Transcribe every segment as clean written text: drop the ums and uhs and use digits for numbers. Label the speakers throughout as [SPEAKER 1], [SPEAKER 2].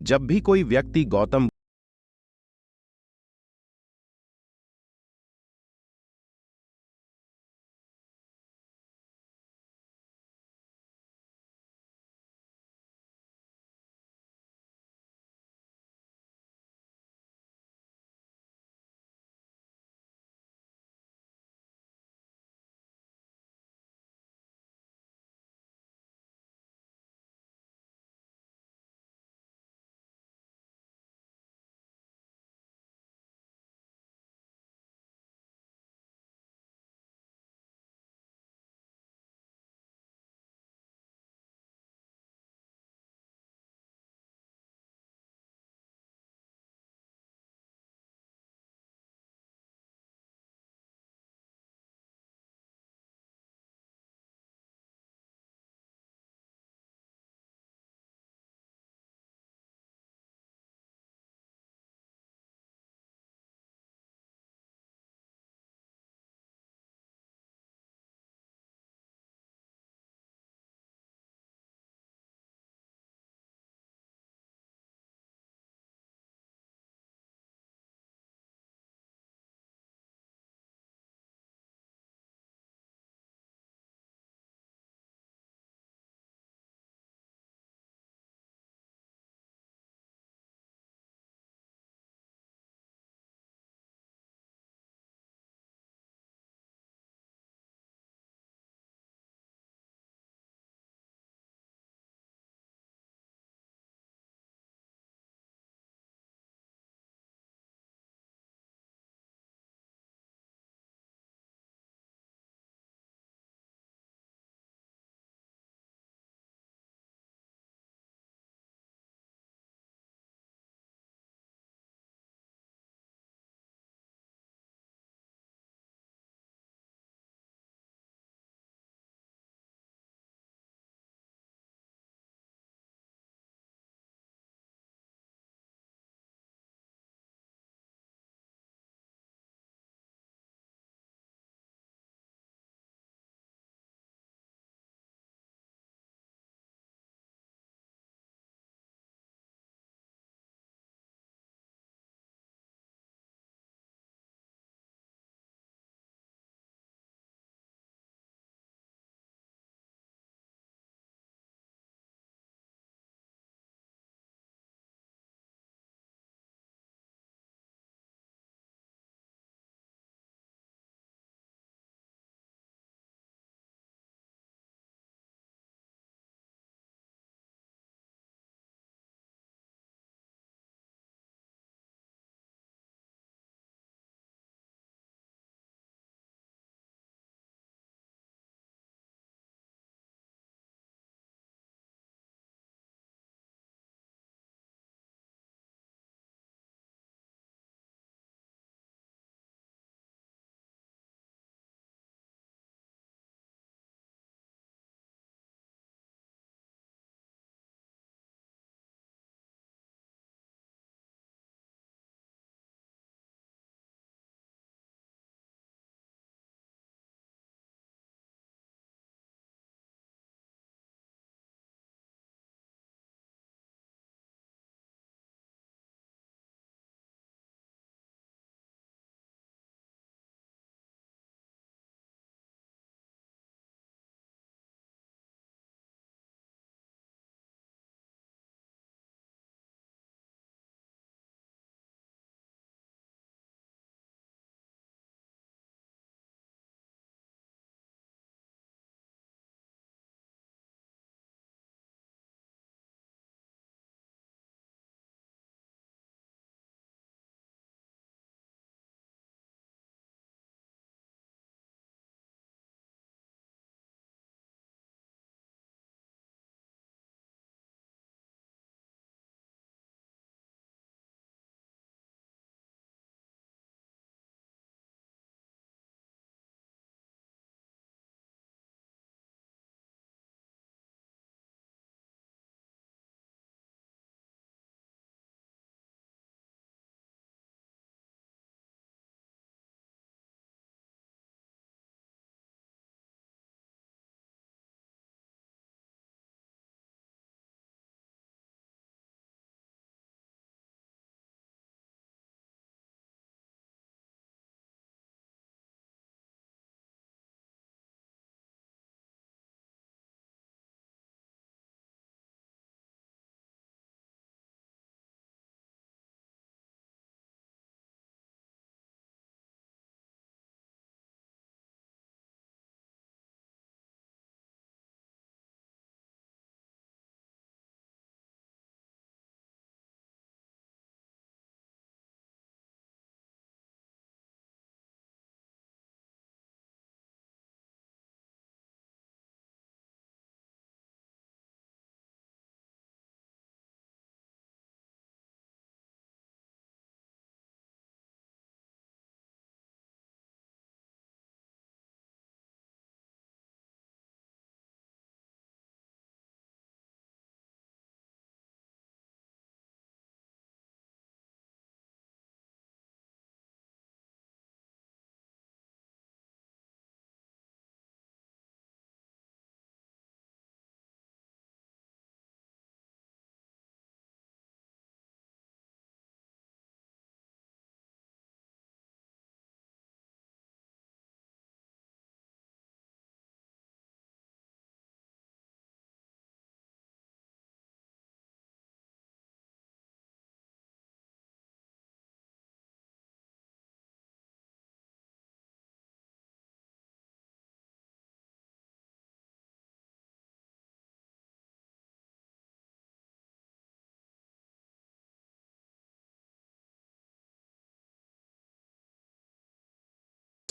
[SPEAKER 1] जब भी कोई व्यक्ति गौतम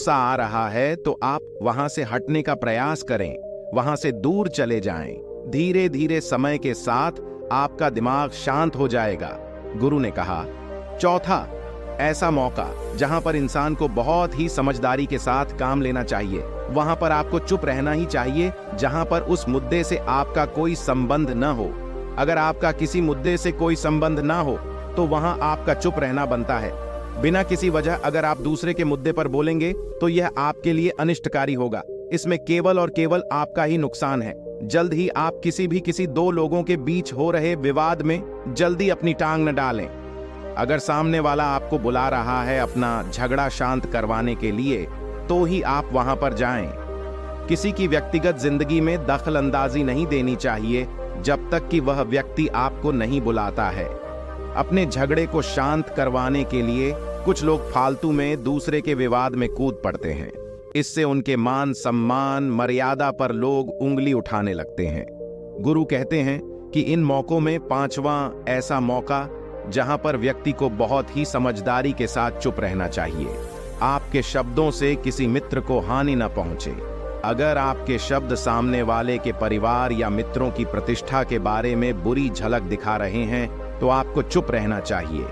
[SPEAKER 1] गुस्सा आ रहा है तो आप वहां से हटने का प्रयास करें, वहां से दूर चले जाएं। धीरे धीरे समय के साथ आपका दिमाग शांत हो जाएगा, गुरु ने कहा। चौथा, ऐसा मौका जहां पर इंसान को बहुत ही समझदारी के साथ काम लेना चाहिए, वहां पर आपको चुप रहना ही चाहिए जहां पर उस मुद्दे से आपका कोई संबंध न हो। अगर आपका किसी मुद्दे से कोई संबंध ना हो तो वहां आपका चुप रहना बनता है। बिना किसी वजह अगर आप दूसरे के मुद्दे पर बोलेंगे तो यह आपके लिए अनिष्टकारी होगा। इसमें केवल और केवल आपका ही नुकसान है। जल्द ही आप किसी दो लोगों के बीच हो रहे विवाद में जल्दी अपनी टांग न डालें। अगर सामने वाला आपको बुला रहा है अपना झगड़ा शांत करवाने के लिए, तो ही आप वहां पर जाएं। किसी की व्यक्तिगत जिंदगी में दखल अंदाजी नहीं देनी चाहिए जब तक कि वह व्यक्ति आपको नहीं बुलाता है। अपने झगड़े को शांत करवाने के लिए कुछ लोग फालतू में दूसरे के विवाद में कूद पड़ते हैं। इससे उनके मान सम्मान मर्यादा पर लोग उंगली उठाने लगते हैं। गुरु कहते हैं कि इन मौकों में पांचवा ऐसा मौका जहां पर व्यक्ति को बहुत ही समझदारी के साथ चुप रहना चाहिए। आपके शब्दों से किसी मित्र को हानि न पहुंचे। अगर आपके शब्द सामने वाले के परिवार या मित्रों की प्रतिष्ठा के बारे में बुरी झलक दिखा रहे हैं तो आपको चुप रहना चाहिए।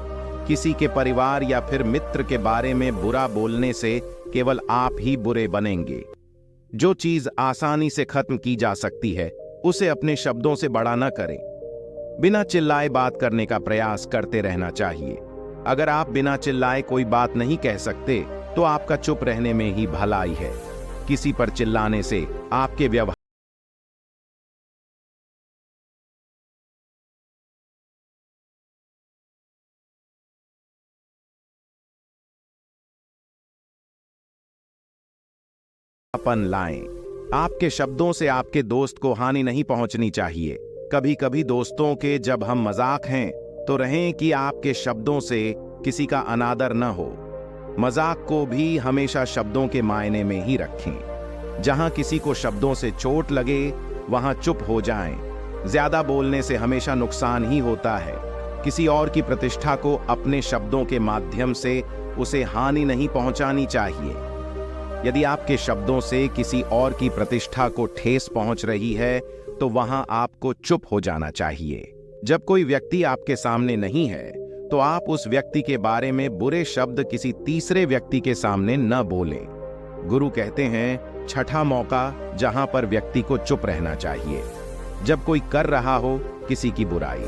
[SPEAKER 1] किसी के परिवार या फिर मित्र के बारे में बुरा बोलने से केवल आप ही बुरे बनेंगे। जो चीज आसानी से खत्म की जा सकती है उसे अपने शब्दों से बड़ा न करें। बिना चिल्लाए बात करने का प्रयास करते रहना चाहिए। अगर आप बिना चिल्लाए कोई बात नहीं कह सकते तो आपका चुप रहने में ही भलाई है। किसी पर चिल्लाने से आपके व्यवहार अपन लाएं। आपके शब्दों से आपके दोस्त को हानि नहीं पहुंचनी चाहिए। कभी कभी दोस्तों के जब हम मजाक हैं तो रहें कि आपके शब्दों से किसी का अनादर न हो। मजाक को भी हमेशा शब्दों के मायने में ही रखें। जहां किसी को शब्दों से चोट लगे वहां चुप हो जाएं। ज्यादा बोलने से हमेशा नुकसान ही होता है। किसी और की प्रतिष्ठा को अपने शब्दों के माध्यम से उसे हानि नहीं पहुंचानी चाहिए। यदि आपके शब्दों से किसी और की प्रतिष्ठा को ठेस पहुंच रही है तो वहां आपको चुप हो जाना चाहिए। जब कोई व्यक्ति आपके सामने नहीं है तो आप उस व्यक्ति के बारे में बुरे शब्द किसी तीसरे व्यक्ति के सामने न बोलें। गुरु कहते हैं छठा मौका जहां पर व्यक्ति को चुप रहना चाहिए, जब कोई कर रहा हो किसी की बुराई।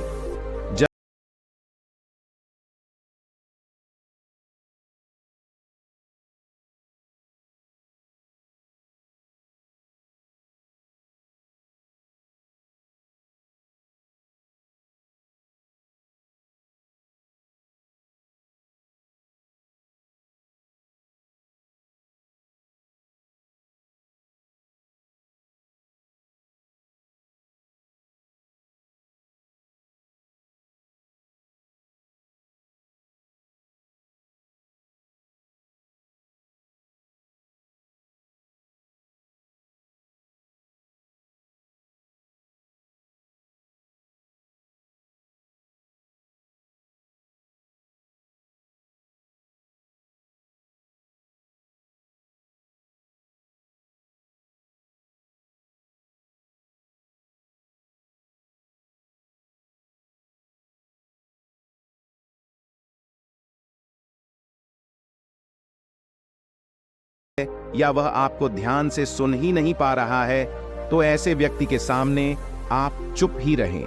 [SPEAKER 1] या वह आपको ध्यान से सुन ही नहीं पा रहा है तो ऐसे व्यक्ति के सामने आप चुप ही रहें,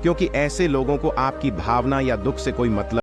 [SPEAKER 1] क्योंकि ऐसे लोगों को आपकी भावना या दुख से कोई मतलब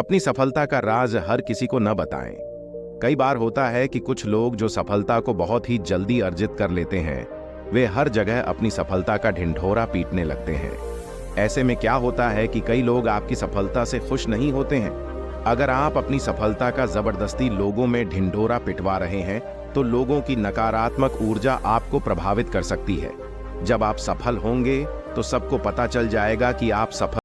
[SPEAKER 1] अपनी सफलता का राज हर किसी को न बताएं। कई बार होता है कि कुछ लोग जो सफलता को बहुत ही जल्दी अर्जित कर लेते हैं, वे हर जगह अपनी सफलता का ढिंढोरा पीटने लगते हैं। ऐसे में क्या होता है कि कई लोग आपकी सफलता से खुश नहीं होते हैं। अगर आप अपनी सफलता का जबरदस्ती लोगों में ढिंढोरा पिटवा रहे हैं, तो लोगों की नकारात्मक ऊर्जा आपको प्रभावित कर सकती है। जब आप सफल होंगे तो सबको पता चल जाएगा कि आप सफल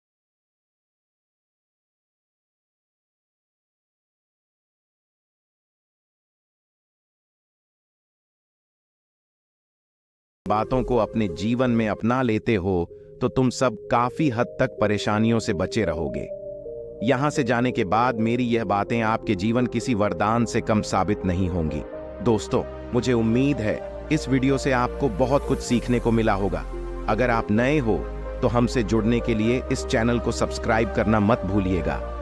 [SPEAKER 1] बातों को अपने जीवन में अपना लेते हो तो तुम सब काफी हद तक परेशानियों से बचे रहोगे। यहां से जाने के बाद मेरी यह बातें आपके जीवन किसी वरदान से कम साबित नहीं होंगी। दोस्तों, मुझे उम्मीद है इस वीडियो से आपको बहुत कुछ सीखने को मिला होगा। अगर आप नए हो तो हमसे जुड़ने के लिए इस चैनल को सब्सक्राइब करना मत भूलिएगा।